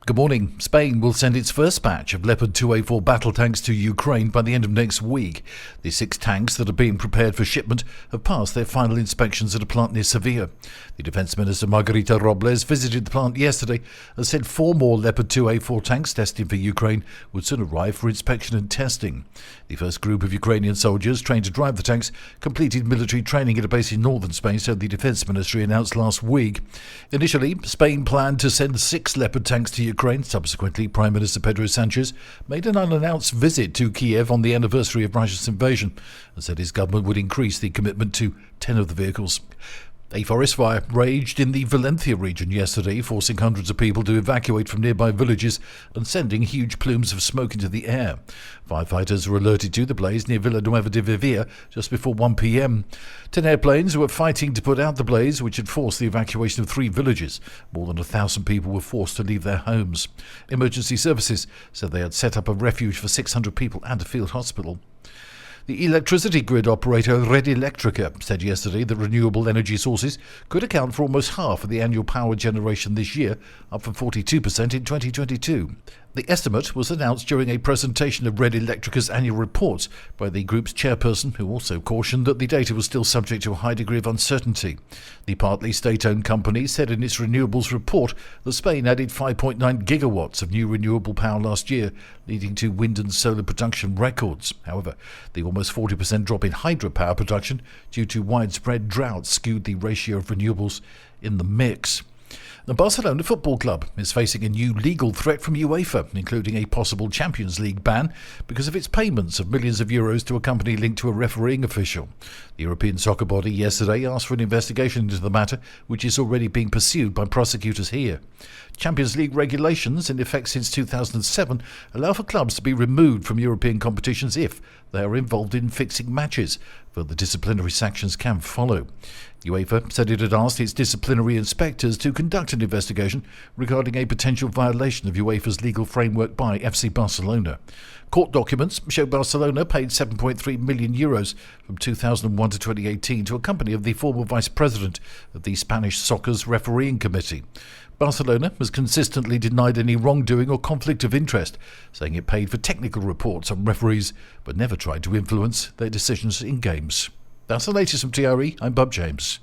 Good morning. Spain will send its first batch of Leopard 2A4 battle tanks to Ukraine by the end of next week. The 6 tanks that are being prepared for shipment have passed their final inspections at a plant near Sevilla. The Defence Minister Margarita Robles visited the plant yesterday and said 4 more Leopard 2A4 tanks destined for Ukraine would soon arrive for inspection and testing. The first group of Ukrainian soldiers trained to drive the tanks completed military training at a base in northern Spain, so the Defence Ministry announced last week. Initially, Spain planned to send 6 Leopard tanks to Ukraine. Subsequently, Prime Minister Pedro Sanchez made an unannounced visit to Kiev on the anniversary of Russia's invasion and said his government would increase the commitment to 10 of the vehicles. A forest fire raged in the Valencia region yesterday, forcing hundreds of people to evacuate from nearby villages and sending huge plumes of smoke into the air. Firefighters were alerted to the blaze near Villanueva de Vivia just before 1 p.m. 10 airplanes were fighting to put out the blaze, which had forced the evacuation of 3 villages. More than 1,000 people were forced to leave their homes. Emergency services said they had set up a refuge for 600 people and a field hospital. The electricity grid operator Red Eléctrica said yesterday that renewable energy sources could account for almost half of the annual power generation this year, up from 42% in 2022. The estimate was announced during a presentation of Red Eléctrica's annual reports by the group's chairperson, who also cautioned that the data was still subject to a high degree of uncertainty. The partly state-owned company said in its renewables report that Spain added 5.9 gigawatts of new renewable power last year, leading to wind and solar production records. However, the almost 40% drop in hydropower production due to widespread drought skewed the ratio of renewables in the mix. The Barcelona Football Club is facing a new legal threat from UEFA, including a possible Champions League ban because of its payments of millions of euros to a company linked to a refereeing official. The European soccer body yesterday asked for an investigation into the matter, which is already being pursued by prosecutors here. Champions League regulations, in effect since 2007, allow for clubs to be removed from European competitions if they are involved in fixing matches. Further disciplinary sanctions can follow. UEFA said it had asked its disciplinary inspectors to conduct an investigation regarding a potential violation of UEFA's legal framework by FC Barcelona. Court documents show Barcelona paid €7.3 million from 2001 to 2018 to a company of the former vice president of the Spanish Soccer's refereeing committee. Barcelona has consistently denied any wrongdoing or conflict of interest, saying it paid for technical reports on referees but never tried to influence their decisions in games. That's the latest from TRE. I'm Bob James.